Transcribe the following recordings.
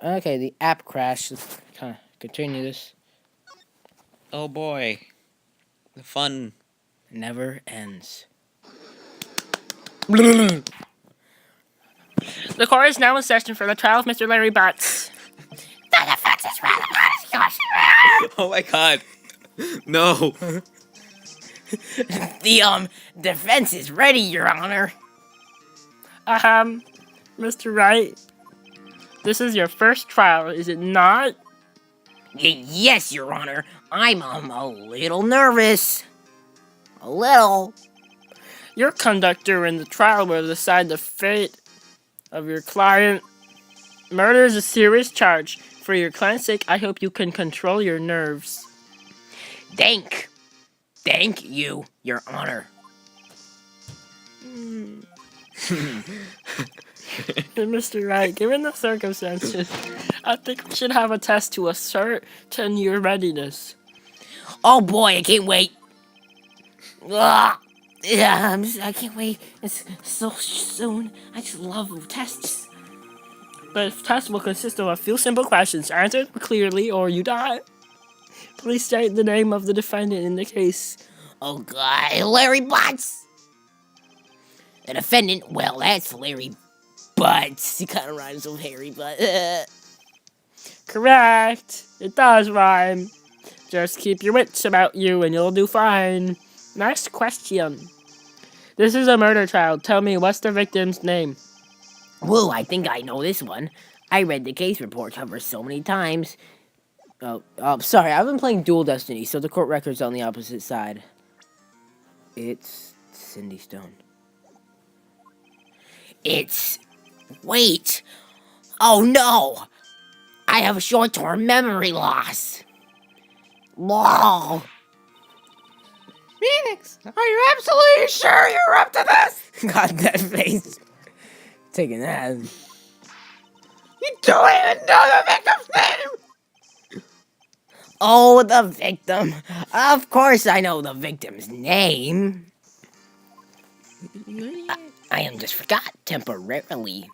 Okay, the app crashed. Let's kind of continue this. Oh boy. The fun Never ends. The court is now in session for the trial of Mr. Larry Butts. The defense is ready. Oh my god. No. The defense is ready, Your Honor. Mr. Wright, this is your first trial, is it not? Yes, Your Honor. I'm a little nervous. A little. Your conduct during the trial will decide the fate of your client. Murder is a serious charge. For your client's sake, I hope you can control your nerves. Thank you, Your Honor. Mr. Wright, given the circumstances, I think we should have a test to ascertain your readiness. Oh boy, I can't wait. Ugh. Yeah, I can't wait. It's so soon. I just love tests. The test will consist of a few simple questions. Answer clearly or you die. Please state the name of the defendant in the case. Oh God, Larry Butts. The defendant, well, that's Larry Butts. He kind of rhymes with Harry, but Correct. It does rhyme. Just keep your wits about you and you'll do fine. Next question. This is a murder trial. Tell me, what's the victim's name? whoa, I think I know this one. I read the case report cover so many times. Oh, sorry. I've been playing Dual Destiny, so the court record's on the opposite side. It's Cindy Stone. Wait. Oh no. I have short-term memory loss. Whoa. Phoenix, are you absolutely sure you're up to this? God, that face. Taking that. You don't even know the victim's name! Oh, the victim. Of course I know the victim's name. I am just forgot temporarily.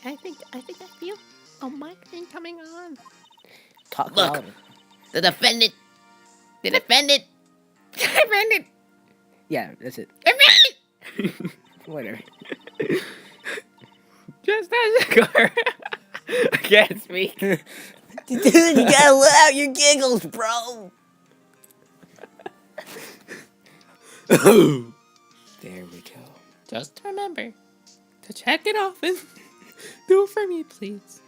I think I feel a mic thing coming on. Talk Look. louder. The defendant. Defendant. Yeah, that's it. Whatever. Just as a car. I can't speak. Dude, you gotta let out your giggles, bro. There we go. Just remember to check it often. Do it for me, please.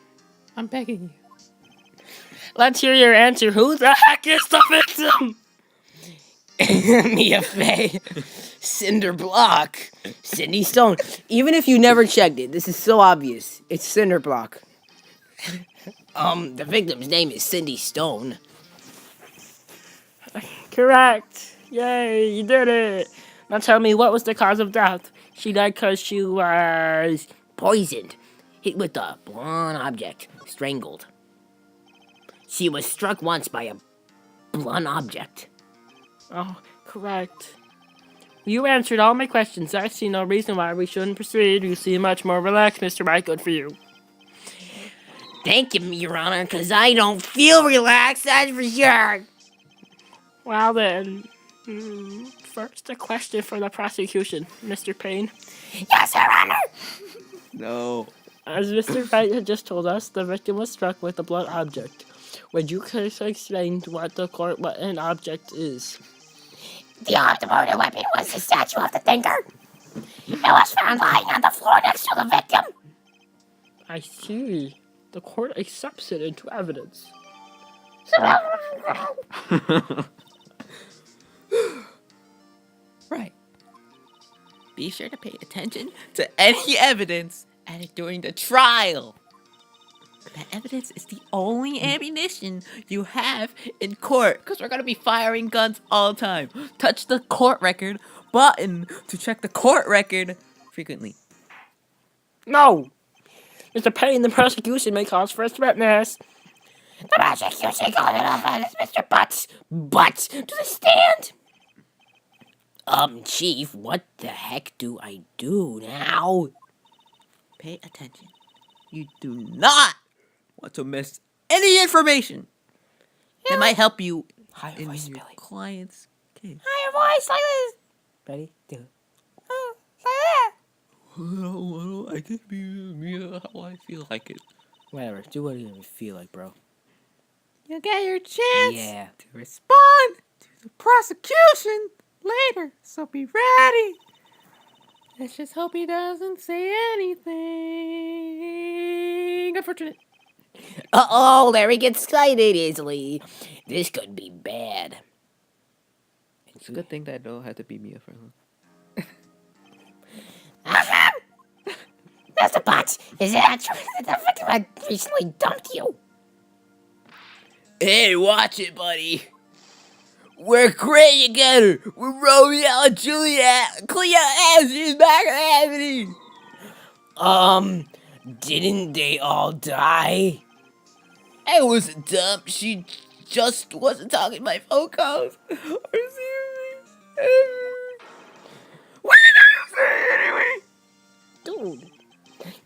I'm begging you. Let's hear your answer. Who the heck is the victim? Mia Fey. Cinder Block. Cindy Stone. Even if you never checked it, this is so obvious. It's Cinder Block. The victim's name is Cindy Stone. Correct. Yay, you did it. Now tell me, what was the cause of death? She died because she was... Poisoned. Hit with a blunt object. Strangled. She was struck once by a blunt object. Oh, correct. You answered all my questions. I see no reason why we shouldn't proceed. You seem much more relaxed, Mr. Wright. Good for you. Thank you, Your Honor, because I don't feel relaxed, that's for sure. Well then, first a question for the prosecution, Mr. Payne. Yes, Your Honor. No. As Mr. Wright had just told us, the victim was struck with a blunt object. Would you care to explain to what an object is? The automotive weapon was the statue of the thinker. It was found lying on the floor next to the victim. I see. The court accepts it into evidence. Right. Be sure to pay attention to any evidence added during the trial. That evidence is the only ammunition you have in court, because we're going to be firing guns all the time. Touch the court record button to check the court record frequently. No! Mr. Payne, the prosecution may cause first witness. The prosecution called it off on Mr. Butts to the stand. Chief, what the heck do I do now? Pay attention. You do not want to miss any information that might help you Higher in voice, your Billy. client's case. Higher voice like this. Ready? Do it. Oh, like that. Well, I can be me how I feel like it. Whatever. Do whatever you feel like, bro. You get your chance Yeah. to respond to the prosecution later, so be ready. Let's just hope he doesn't say anything unfortunate. Uh-oh, Larry gets excited easily. This could be bad. It's a good thing that I don't have to be Mia for him. Mr. Potts, is it not true that the victim had recently dumped you? Hey, watch it, buddy. We're great together. We're Romeo and Juliet. Cleo Anthony's back in Anthony. Didn't they all die? I wasn't dumb. She just wasn't talking my phone calls. What did I say anyway? Dude.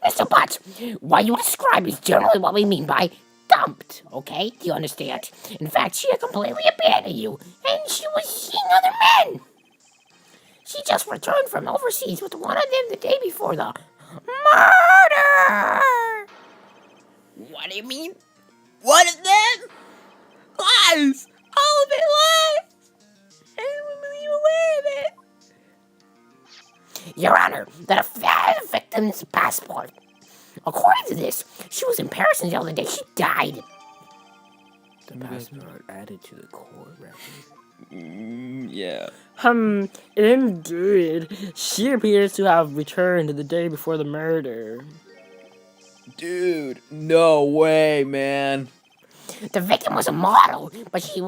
Mr. Potts, what you describe is generally what we mean by dumped, okay? Do you understand? In fact, she had completely abandoned you, and she was seeing other men. She just returned from overseas with one of them the day before the murder. What do you mean? One of them? Lies! All of it lies! Anyone believe a word of it? Your Honor, the victim's passport. According to this, she was in Paris until the day she died. The passport added to the court record. Yeah. Indeed. She appears to have returned the day before the murder. Dude, no way, man. The victim was a model, but she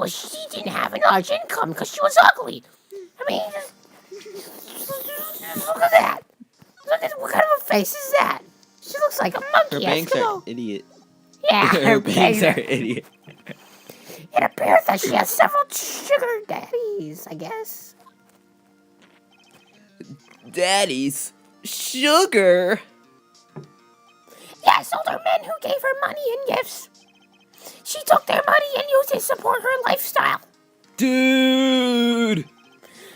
didn't have a large income because she was ugly. I mean, look at that. Look at what kind of a face is that? She looks like a monkey. Her banks are Eskimo. idiot. Yeah, Her banks are idiot. It appears that she has several sugar daddies, I guess. Daddies. Sugar. Yes, older men who gave her money and gifts. She took their money and used it to support her lifestyle. Dude.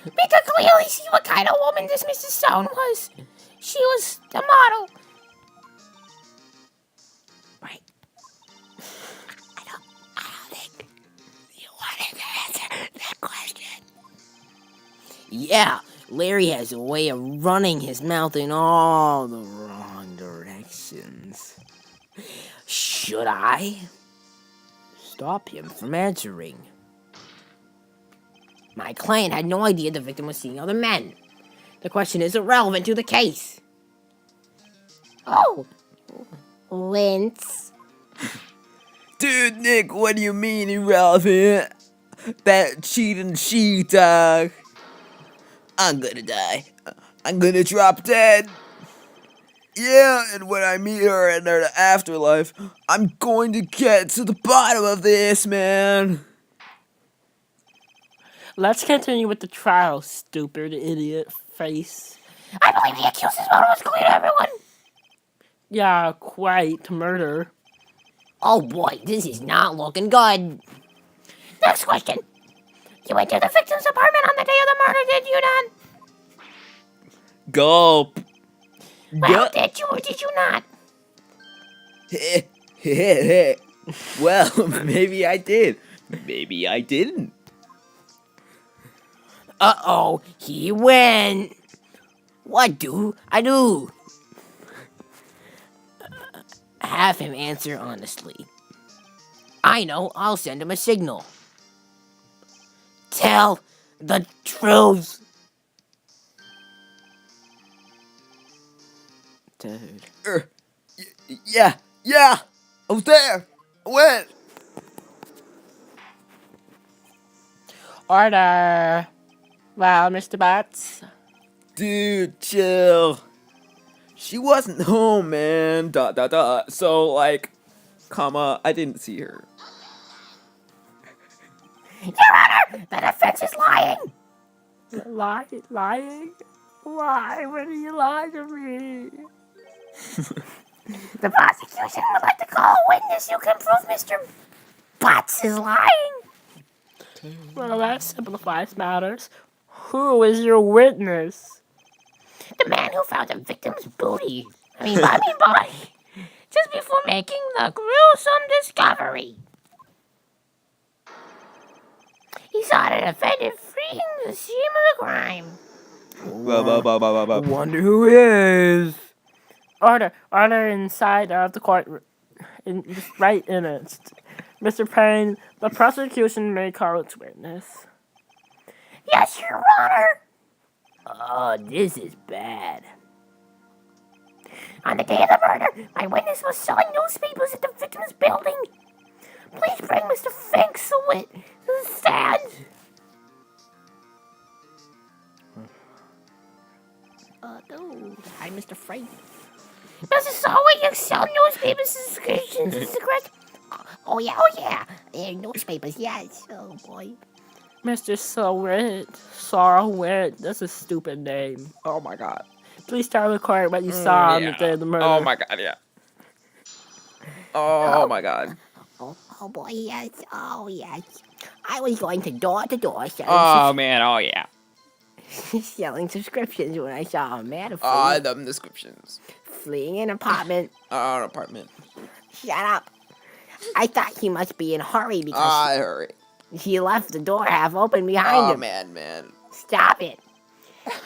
We could clearly see what kind of woman this Mrs. Stone was. She was a model. Right. I don't think you wanted to answer that question. Yeah, Larry has a way of running his mouth in all the wrong directions. Should I stop him from answering? My client had no idea the victim was seeing other men. The question is irrelevant to the case. Oh, Linz. Dude, Nick, what do you mean irrelevant? That cheating she-dog. I'm gonna die. I'm gonna drop dead. Yeah, and when I meet her in the afterlife, I'm going to get to the bottom of this, man. Let's continue with the trial, stupid idiot face. I believe the accused's motive was clear to everyone. Yeah, quite murder. Oh boy, this is not looking good. Next question. You entered the victim's apartment on the day of the murder, did you not? Gulp. Well, did you or did you not? Well, maybe I did. Maybe I didn't. Uh-oh, he went. What do I do? Have him answer honestly. I know, I'll send him a signal. Tell the truth. Dude. Yeah, I was there. I went. Order. Well, Mr. Butts. Dude, chill. She wasn't home, man. ... So, like, comma, I didn't see her. Your Honor, the defense is lying. Lying? Why would he lie to me? The prosecution would like to call a witness who can prove Mr. Butts is lying? Well, that simplifies matters. Who is your witness? The man who found the victim's booty. Body. Just before making the gruesome discovery. He saw the defendant freeing the scene of the crime. Wonder who is. Order inside of the court, just right in it. Mr. Payne, the prosecution may call its witness. Yes, Your Honor. Oh, this is bad. On the day of the murder, my witness was selling newspapers at the victim's building. Please bring Mr. Fink Sawit to the stand. No. Hi, Mr. Frank. Mr. Sawit, you sell newspapers and subscriptions, is that correct? Oh yeah. Newspapers, yes. Oh boy. Mr. Sarwit, that's a stupid name. Oh my god. Please tell the court what you saw on the day of the murder. Oh my god, yeah. Oh my god. Oh boy, yes. Oh yes. I was going to door Oh man, oh yeah. selling subscriptions when I saw a man Oh, them descriptions. fleeing an apartment. An apartment. Shut up. I thought he must be in a hurry because I hurry. he left the door half open behind Oh him. man. Stop it.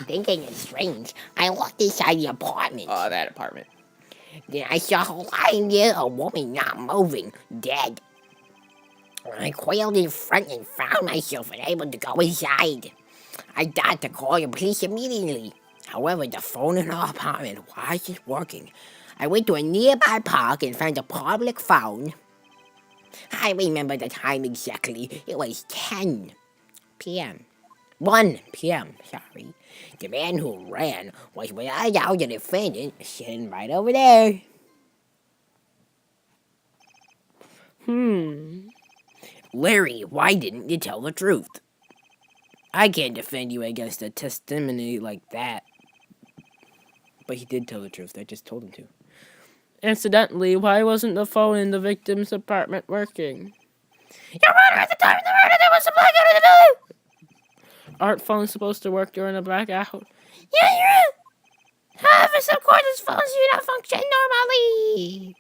Thinking it's strange, I looked inside the apartment. Oh, that apartment. Then I saw her lying there, a woman not moving, dead. I coiled in front and found myself unable to go inside. I thought to call the police immediately. However, the phone in our apartment wasn't working. I went to a nearby park and found a public phone. I remember the time exactly. It was 10 p.m. 1 p.m., sorry. The man who ran was without the defendant sitting right over there. Larry, why didn't you tell the truth? I can't defend you against a testimony like that. But he did tell the truth. I just told him to. Incidentally, why wasn't the phone in the victim's apartment working? Your Honor, at the time of the murder, there was a blackout in the building. Aren't phones supposed to work during a blackout? Yeah, you're right. However, some cordless phones do not function normally.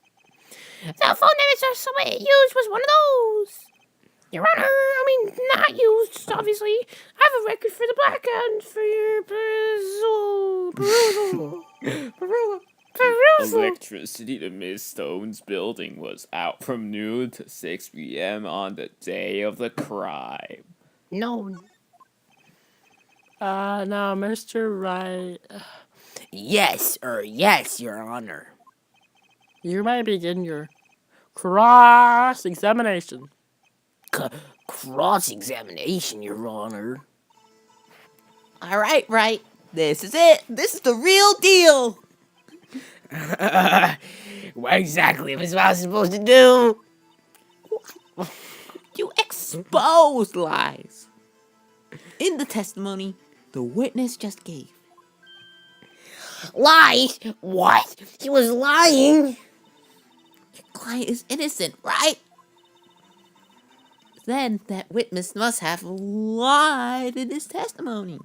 The phone that Mr. Sawit used was one of those. Your Honor, not used, obviously. I have a record for the blackout for your perusal. Electricity to Miss Stone's building was out from noon to 6 p.m. on the day of the crime. No. Now, Mr. Wright, Yes, Your Honor. you may begin your cross-examination. Cross-examination, Your Honor. All right, Wright. This is it. This is the real deal. What exactly was I supposed to do? You exposed lies. In the testimony the witness just gave. Lies? What? He was lying? Your client is innocent, right? Then that witness must have lied in his testimony.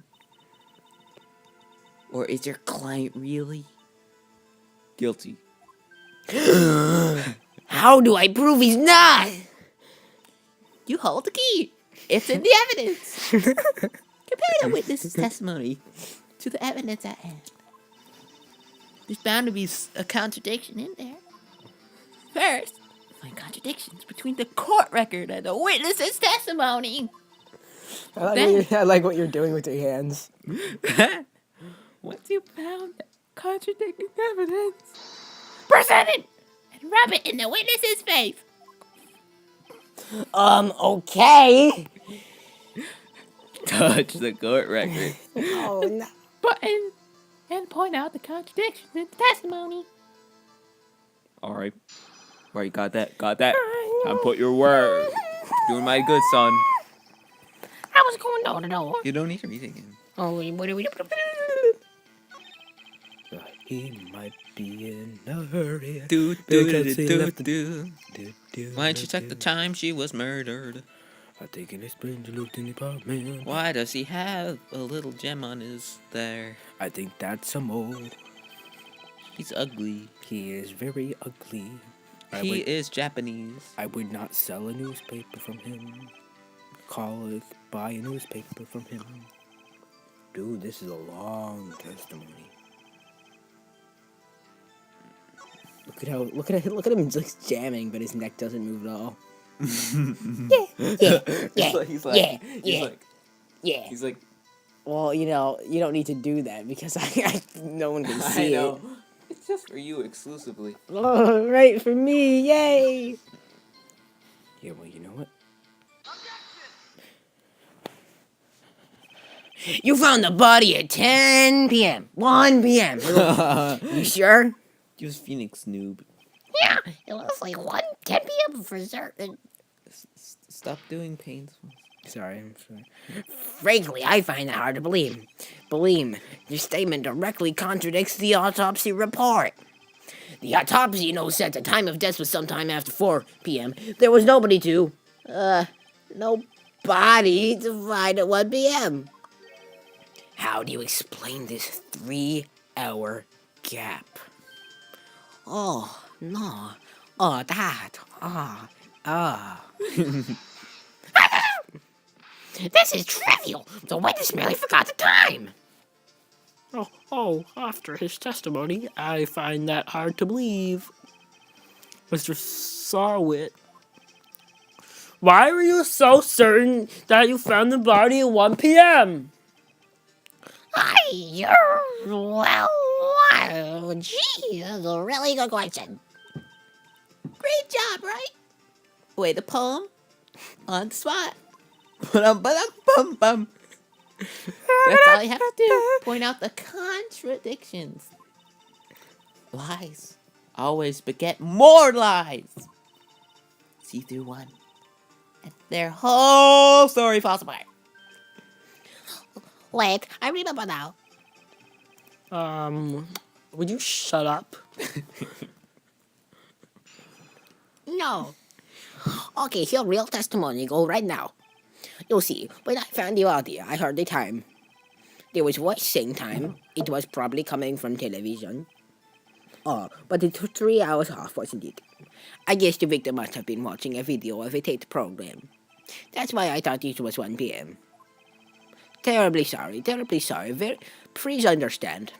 Or is your client really guilty? How do I prove he's not? You hold the key. It's in the evidence. Compare the witness's testimony to the evidence at hand. There's bound to be a contradiction in there. First, find contradictions between the court record and the witness's testimony. I like what you're doing with your hands. Once you found contradicting evidence, present it and rub it in the witness's face. Okay. Touch the court record. Oh, no. Button and point out the contradictions in the testimony. Alright. Right, got that. Time put your word. Doing my good, son. I was going door to door. You don't need to read it again. Oh, what do we do? He might be in a hurry. Do, Because he left the- do. Do, Why don't you check the time she was murdered? I think in his brain to look in the apartment. Why does he have a little gem on his there? I think that's a mole. He's ugly. He is very ugly. He is Japanese. I would not sell a newspaper from him. Buy a newspaper from him. Dude, this is a long testimony. Look at him just jamming, but his neck doesn't move at all. He's like, Well, you don't need to do that because no one can see it. It's just for you exclusively. Oh, right, for me, yay! Yeah, well, you know what? You found the body at 10 p.m., 1 p.m. You sure? Use Phoenix noob. Yeah, it was like 10 p.m. for certain. Stop doing pains. Sorry, I'm sorry. Frankly, I find it hard to believe. Your statement directly contradicts the autopsy report. The autopsy note said the time of death was sometime after 4 p.m. There was no body to find at 1 p.m. How do you explain this 3-hour gap? Oh, no. Oh, that. This is trivial. The witness merely forgot the time. After his testimony, I find that hard to believe. Mr. Sarwit, why were you so certain that you found the body at 1 p.m.? Gee, that's a really good question. Great job, right? Way to poem on the spot. Ba-dum-ba-dum-bum-bum. That's all you have to do. Point out the contradictions. Lies always beget more lies. See through one, and their whole story falls apart. Wait, I remember now. Would you shut up? No. Okay, here real testimony go right now. You see, when I found the audio, I heard the time. There was voice saying time. It was probably coming from television. But it took 3 hours off, wasn't it? I guess the victim must have been watching a video of a taped program. That's why I thought it was 1 p.m. Terribly sorry. Please understand.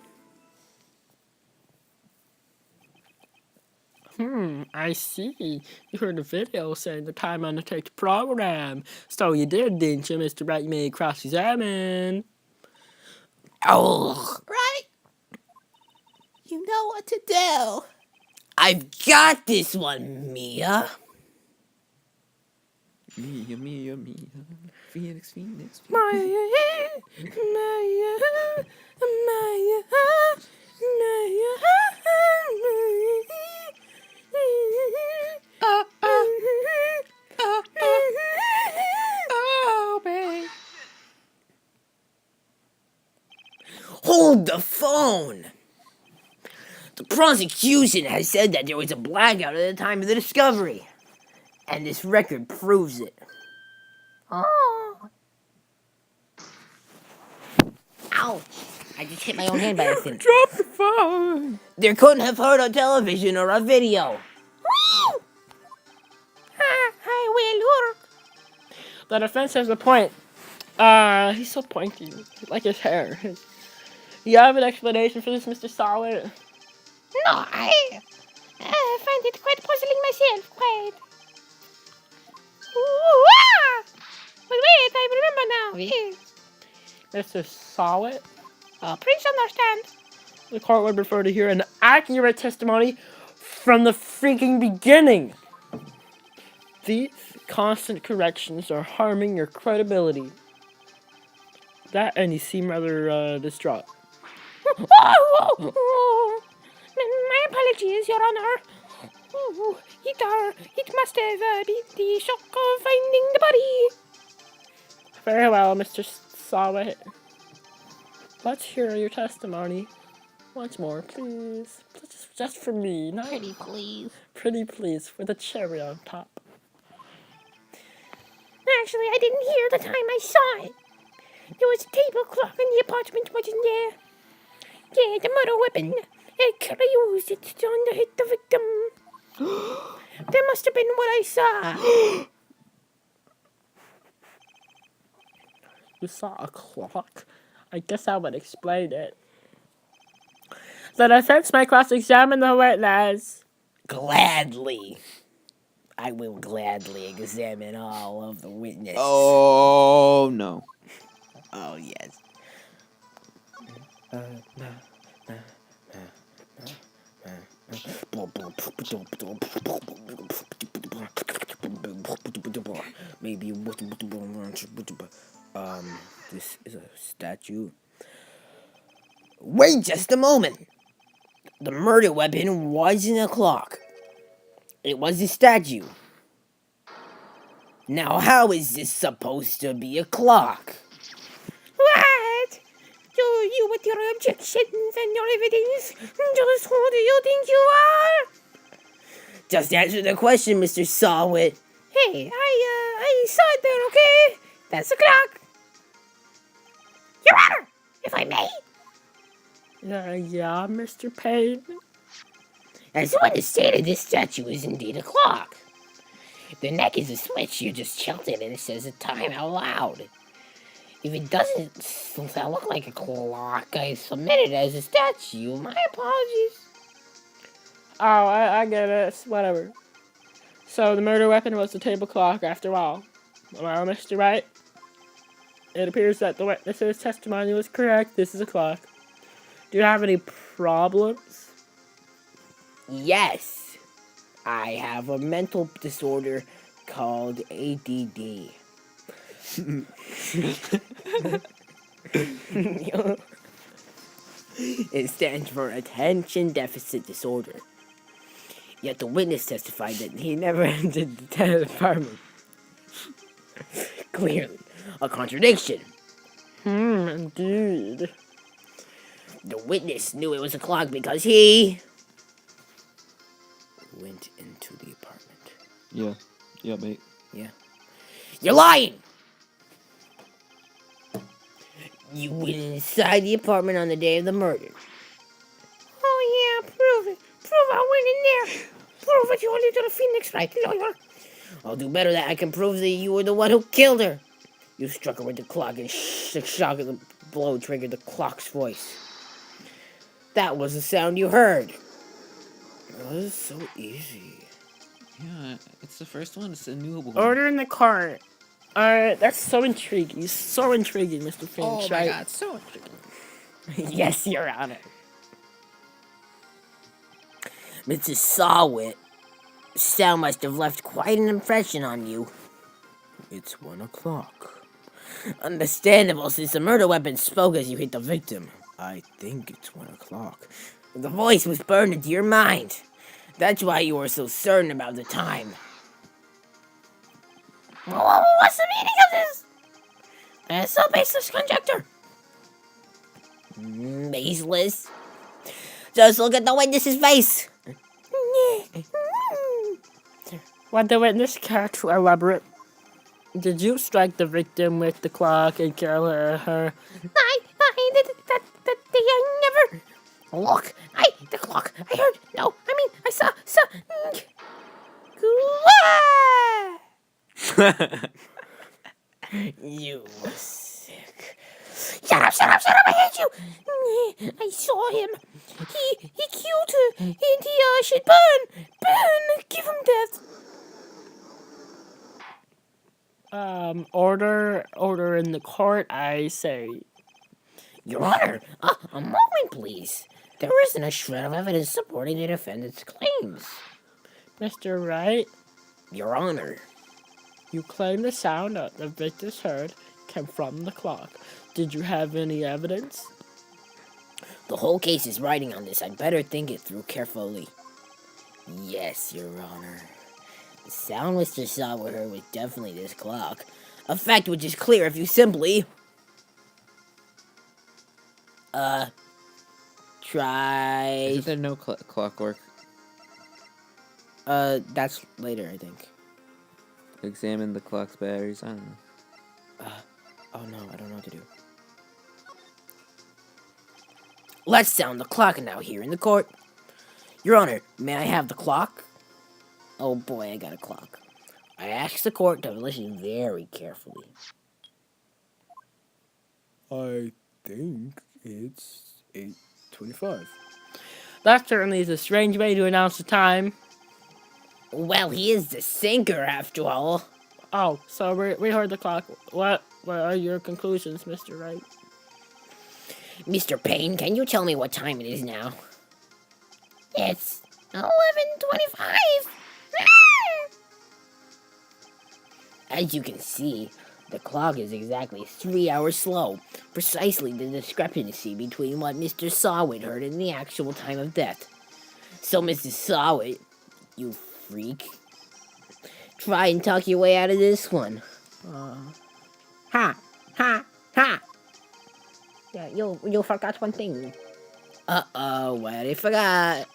I see. You heard the video saying the time on the taped program. So you did, didn't you, Mr. Wright? You made cross-examine. Oh, Right? You know what to do. I've got this one, Mia. Mia. Phoenix. Hold the phone. The prosecution has said that there was a blackout at the time of the discovery. And this record proves it. Oh. Ouch. I just hit my own hand by accident. Drop the phone! They couldn't have heard on television or a video. I will work. The defense has a point. He's so pointy. Like his hair. You have an explanation for this, Mr. Solid? No, I find it quite puzzling myself, quite. Ooh, ah! But wait, I remember now. Mr. Solid? Please understand. The court would prefer to hear an accurate testimony from the freaking beginning. These constant corrections are harming your credibility. That, and you seem rather distraught. My apologies, Your Honor. It must have been the shock of finding the body. Very well, Mr. Solid. Let's hear your testimony. Once more, please. Just for me, not Pretty please. pretty, please, with a cherry on top. Actually, I didn't hear the time I saw it. There was a table clock in the apartment, wasn't there? Yeah, the murder weapon. I could have used it to hit the victim. That must have been what I saw. You saw a clock? I guess I would explain it. The defense may cross-examine the witness. Gladly. I will gladly examine all of the witnesses. Oh no. Oh, yes. Maybe this is a statue. Wait just a moment. The murder weapon wasn't a clock. It was a statue. Now how is this supposed to be a clock? What? You with your objections and your evidence, just who do you think you are? Just answer the question, Mr. Sawit. Hey, I saw it there, okay? That's the clock. Your Honor, if I may. Yeah, Mr. Payne. As the witness stated, this statue is indeed a clock. The neck is a switch, you just tilt it and it says a time out loud. If it doesn't look like a clock, I submit it as a statue. My apologies. Oh, I get it. It's whatever. So the murder weapon was the table clock after all. Well, Mr. Wright, it appears that the witness's testimony was correct. This is a clock. Do you have any problems? Yes, I have a mental disorder called ADD. It stands for Attention Deficit Disorder. Yet the witness testified that he never entered the apartment. Clearly, a contradiction. Indeed. The witness knew it was a clock because he went into the apartment. Yeah, mate. You're lying! You went inside the apartment on the day of the murder. Oh, yeah, prove it. Prove I went in there. Prove it, you little Phoenix Wright lawyer. I'll do better that I can prove that you were the one who killed her. You struck her with the clock and the shock of the blow triggered the clock's voice. That was the sound you heard. Oh, this is so easy. Yeah, it's the first one. It's a new one. Order in the cart. Alright, that's so intriguing. So intriguing, Mr. Finch. Oh my right? god, so intriguing. Yes, Your Honor. Mrs. Sawit, sound must have left quite an impression on you. It's 1 o'clock. Understandable, since the murder weapon spoke as you hit the victim. I think it's 1 o'clock. The voice was burned into your mind. That's why you were so certain about the time. What's the meaning of this? It's a baseless conjecture. Baseless. Just look at the witness's face. Want the witness care to elaborate? Did you strike the victim with the clock and kill her? I never. Look, the clock. I heard. No, I mean, I saw. You were sick. Shut up, I hate you. I saw him. He killed her, and he should burn, give him death. Order in the court, I say. Your Honor, a moment, please. There isn't a shred of evidence supporting the defendant's claims. Mr. Wright, Your Honor. you claim the sound that the victims heard came from the clock. Did you have any evidence? The whole case is riding on this. I'd better think it through carefully. Yes, Your Honor. The sound Mr. Sawit heard was definitely this clock. A fact which is clear if you simply... Try. Isn't there no clockwork? That's later, I think. Examine the clock's batteries. I don't know. Oh no, I don't know what to do. Let's sound the clock now here in the court. Your Honor, may I have the clock? Oh boy, I got a clock. I ask the court to listen very carefully. I think it's 8:25. That certainly is a strange way to announce the time. Well, he is the sinker after all. Oh, so we heard the clock. What are your conclusions, Mr. Wright? Mr. Payne, can you tell me what time it is now? It's 11:25. As you can see, the clock is exactly 3 hours slow. Precisely the discrepancy between what Mr. Sawit heard and the actual time of death. So, Mr. Sawit, you freak, try and talk your way out of this one. Ha! Yeah, you forgot one thing. Uh-oh, what I forgot?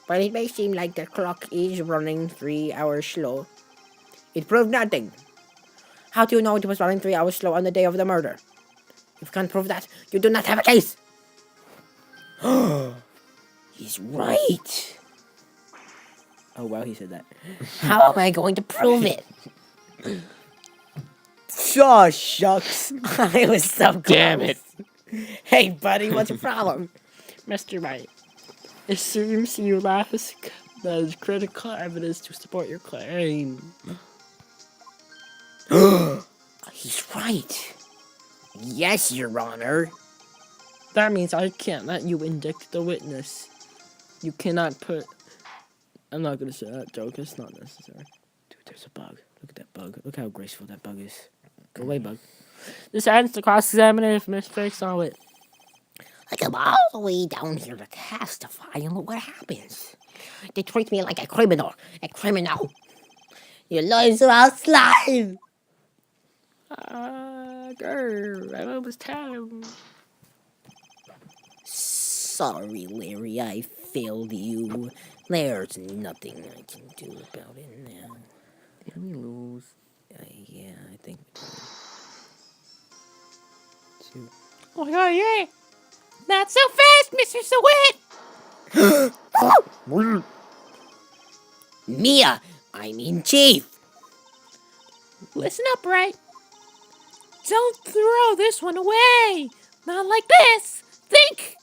But it may seem like the clock is running 3 hours slow. It proved nothing. How do you know it was running 3 hours slow on the day of the murder? If you can't prove that, you do not have a case. He's right. Oh, wow, he said that. How am I going to prove it? Oh, shucks. I was so close. Damn it. Hey, buddy, what's your problem? Mr. Wright, it seems you lack the critical evidence to support your claim. He's right. Yes, Your Honor. That means I can't let you indict the witness. You cannot put... I'm not going to say that joke. It's not necessary. Dude, there's a bug. Look at that bug. Look how graceful that bug is. Go away, bug. This ends the cross-examination if Mr. Sawit. I come all the way down here to testify, and look what happens. They treat me like a criminal. Your lives are all slime. Grr, I almost time. Sorry, Larry, I failed you. There's nothing I can do about it now. Did we lose? Yeah, I think we did. Oh, yeah. Not so fast, Mr. Sawit! Mia! I mean Chief! Listen up, Wright. Don't throw this one away. Not like this. Think.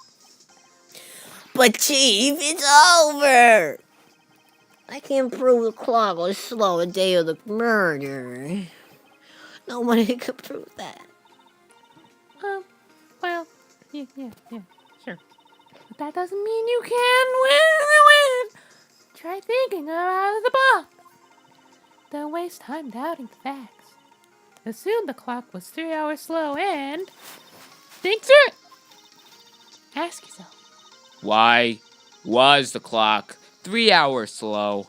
But Chief, it's over! I can't prove the clock was slow the day of the murder. Nobody could prove that. Well, yeah, sure. But that doesn't mean you can win. Try thinking out of the box. Don't waste time doubting the facts. Assume the clock was 3 hours slow and think through it. Ask yourself. Why was the clock 3 hours slow?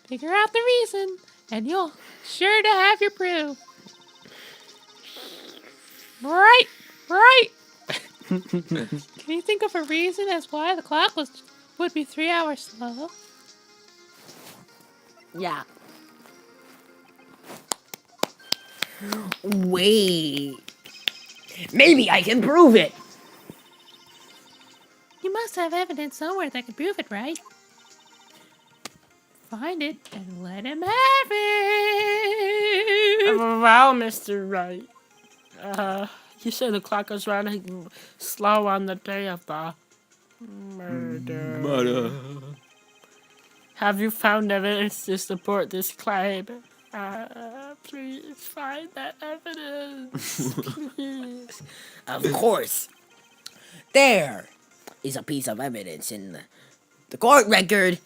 Figure out the reason, and you'll sure to have your proof. Right. Can you think of a reason as why the clock would be 3 hours slow? Yeah. Wait. Maybe I can prove it. You must have evidence somewhere that can prove it, right? Find it and let him have it. Well, Mr. Wright, you said the clock was running slow on the day of the murder. Have you found evidence to support this claim? Please find that evidence. Please. Of course. There is a piece of evidence in the court record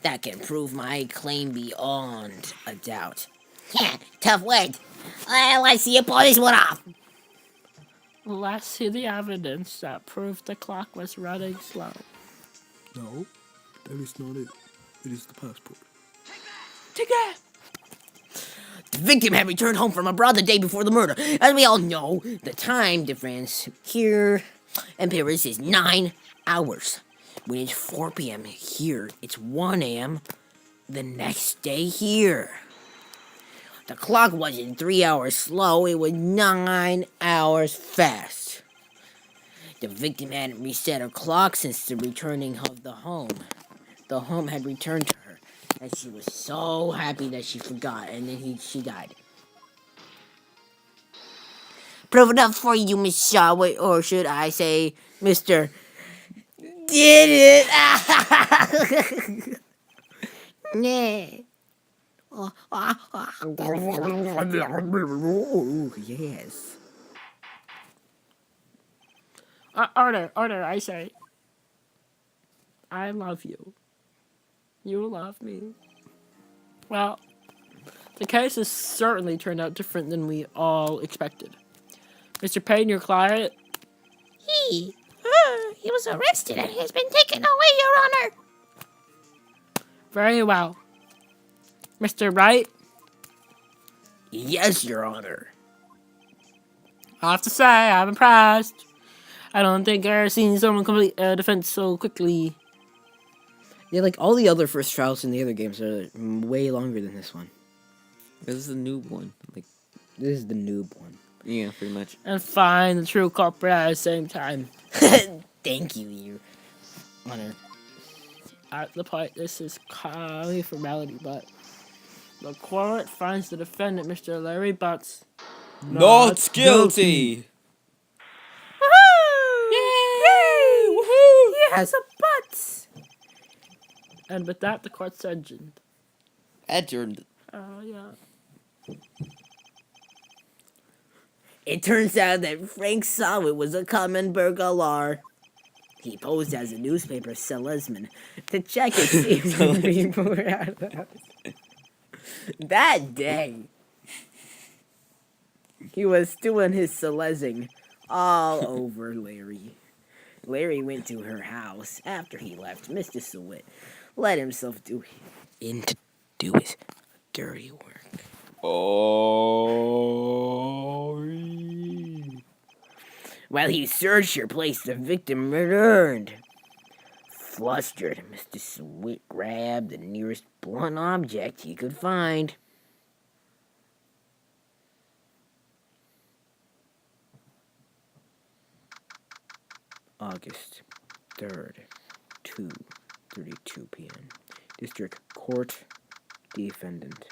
that can prove my claim beyond a doubt. Yeah, tough words. Let's see you pull this one off. Let's see the evidence that proved the clock was running slow. No, that is not it. It is the passport. Take that! The victim had returned home from abroad the day before the murder. As we all know, the time difference here in Paris is 9 hours. When it's 4 p.m. here, it's 1 a.m. the next day here. The clock wasn't 3 hours slow, it was 9 hours fast. The victim hadn't reset her clock since the returning of the home. The home had returned to her, and she was so happy that she forgot, and then she died. Prove it up for you, Miss Shaw, or should I say, Mr. Did it? Nah. Yes. Order, I say. I love you. You love me. Well, the case has certainly turned out different than we all expected. Mr. Payne, your client, He was arrested and has been taken away, Your Honor. very well. Mr. Wright, Yes, Your Honor. I have to say, I'm impressed. I don't think I've ever seen someone complete a defense so quickly. Yeah, like all the other first trials in the other games are way longer than this one. This is the new one. Like, This is the noob one. yeah, pretty much. And find the true culprit at the same time. Thank you, Your Honor. At the point, this is only formality, but the court finds the defendant, Mr. Larry Butts, Not guilty. Yay! Woohoo! He has a butt. And with that, the court's adjourned. Adjourned. Yeah. It turns out that Frank Sawit was a common burglar. He posed as a newspaper salesman to check and see if people were out of the house. That day, he was doing his salesing all over Larry. Larry went to her house after he left. Mr. Sawit let himself do his dirty work. While he searched her place, the victim returned. Flustered, Mr. Sweet grabbed the nearest blunt object he could find. August 3rd, 2:32 p.m. District Court, Defendant,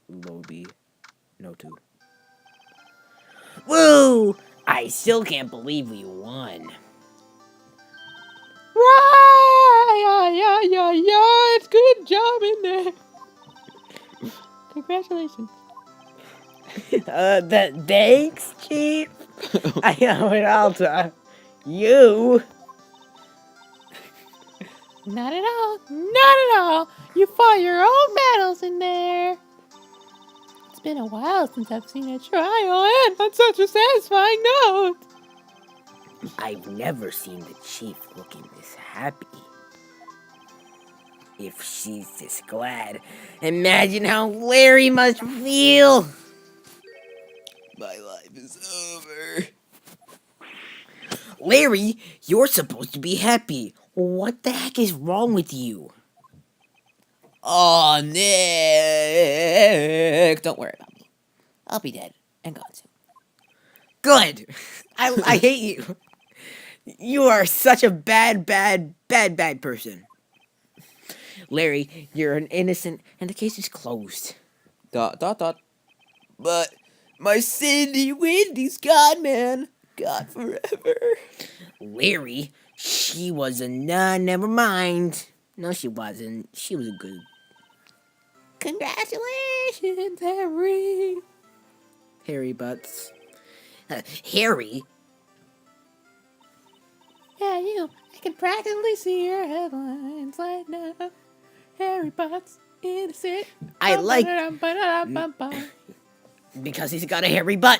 Lobby, Notu. Woo! I still can't believe we won. Yeah, it's good job in there. Congratulations. Thanks, Chief. I owe it all to you. Not at all. Not at all. You fought your own battles in there. It's been a while since I've seen a trial end on such a satisfying note. I've never seen the Chief looking this happy. If she's this glad, imagine how Larry must feel. My life is over. Larry, you're supposed to be happy. What the heck is wrong with you? Oh, Nick. Don't worry about me. I'll be dead and gone soon. Good. I hate you. You are such a bad person. Larry, you're an innocent, and the case is closed. ... But my Cindy Wendy's gone, man. Gone forever. Larry, she was a nun. Never mind. No, she wasn't. She was a good. Congratulations, Harry. Harry Butts. Harry? Yeah, you. I can practically see your headlines right now. Harry Butts, innocent. I like. Because he's got a hairy butt.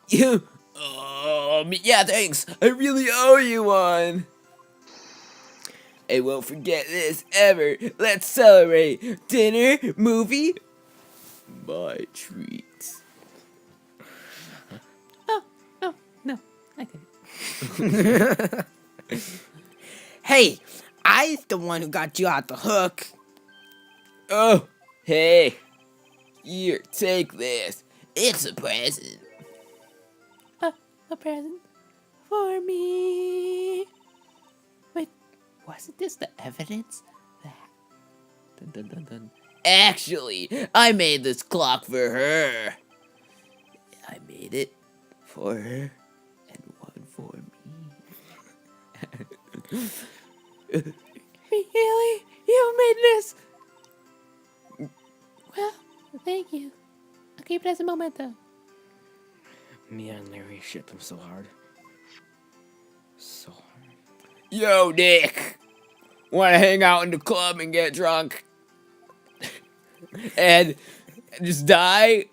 You. Yeah, thanks. I really owe you one. I won't forget this ever. Let's celebrate. Dinner, movie, my treats. No. I did. Hey, I's the one who got you out the hook. Oh, hey. Here, take this. It's a present. A present for me. Wait, wasn't this the evidence that? Dun, dun, dun, dun. Actually, I made this clock for her. I made it for her and one for me. Really? You made this? Well, thank you. I'll keep it as a memento. Me and Larry shit them so hard. So hard. Yo, Nick. Wanna hang out in the club and get drunk? and just die?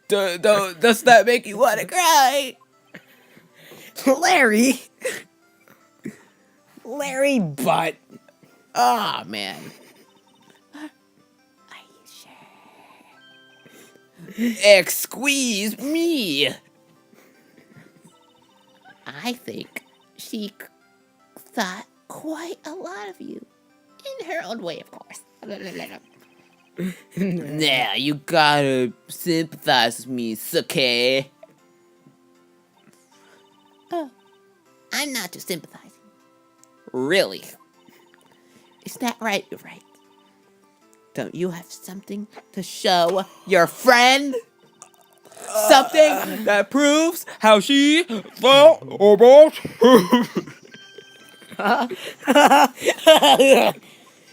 Does that make you wanna cry? Larry. Larry Butt. Ah, man. Squeeze me. I think she thought quite a lot of you. In her own way, of course. Nah, you gotta sympathize with me, Sake. Oh, I'm not just sympathizing. Really? Is that right, Wright? Don't you have something to show your friend? Something that proves how she felt about.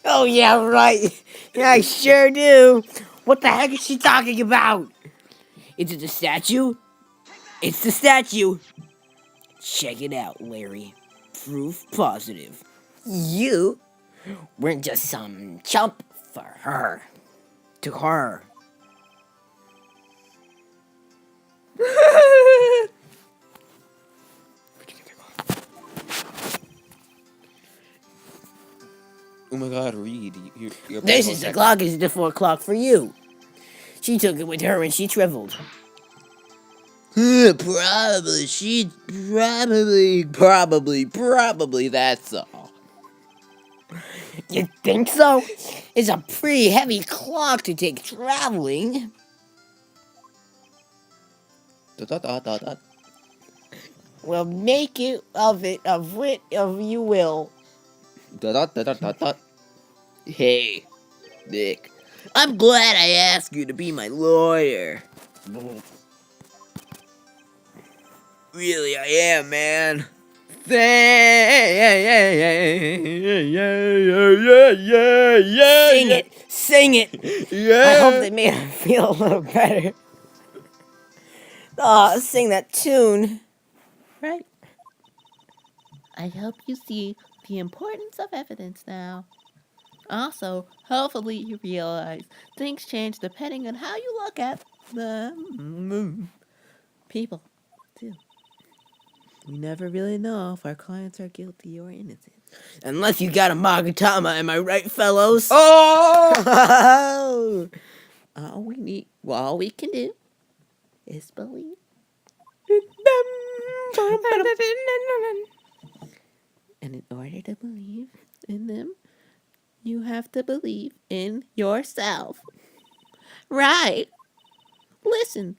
Oh, yeah, right. Yeah, I sure do. What the heck is she talking about? Is it the statue? It's the statue. Check it out, Larry. Proof positive. You weren't just some chump for her. To her. Oh my God, Reed, you're This is the clock. Is the 4 o'clock for you. She took it with her when she traveled. Probably, probably, that's all. You think so? It's a pretty heavy clock to take traveling. Well, make it of you will. Hey, Nick, I'm glad I asked you to be my lawyer. Really, I am, man. Sing it. I hope they made her feel a little better. Oh, sing that tune. Right. I hope you see the importance of evidence now. Also, hopefully you realize things change depending on how you look at the people, too. We never really know if our clients are guilty or innocent. Unless you got a Magatama, am I right, fellows? Oh! All we can do is believe. And in order to believe in them, you have to believe in yourself. Right. Listen,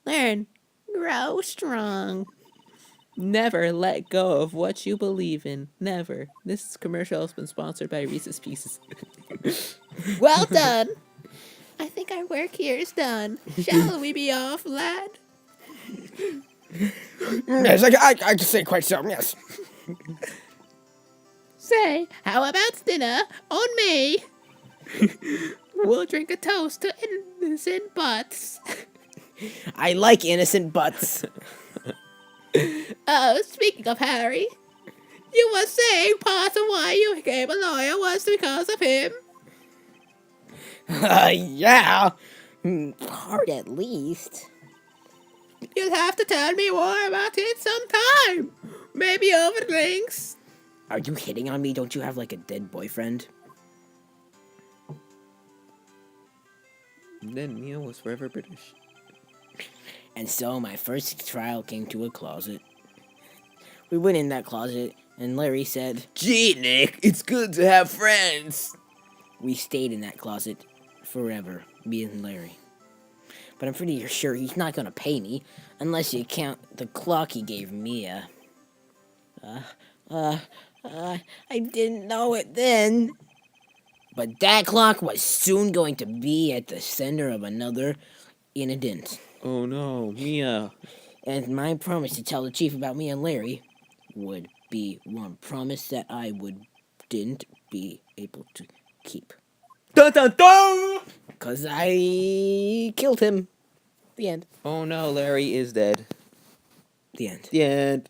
learn, grow strong. Never let go of what you believe in. Never. This commercial has been sponsored by Reese's Pieces. Well done. I think our work here is done. Shall we be off, lad? Yes, I can say quite so, yes. Say, how about dinner on me? We'll drink a toast to innocent butts. I like innocent butts. Oh, speaking of Harry, you were saying part of why you became a lawyer was because of him? Yeah. Part at least. You'll have to tell me more about it sometime. Maybe over drinks. Are you hitting on me? Don't you have like a dead boyfriend? Then Neil was forever British. And so my first trial came to a closet. We went in that closet, and Larry said, Gee, Nick, it's good to have friends. we stayed in that closet forever, me and Larry. But I'm pretty sure he's not gonna pay me unless you count the clock he gave Mia. I didn't know it then. But that clock was soon going to be at the center of another incident. Oh no, Mia. And my promise to tell the chief about me and Larry would be one promise that I didn't be able to keep. Dun dun dun! Because I killed him. The end. Oh no, Larry is dead. The end. The end.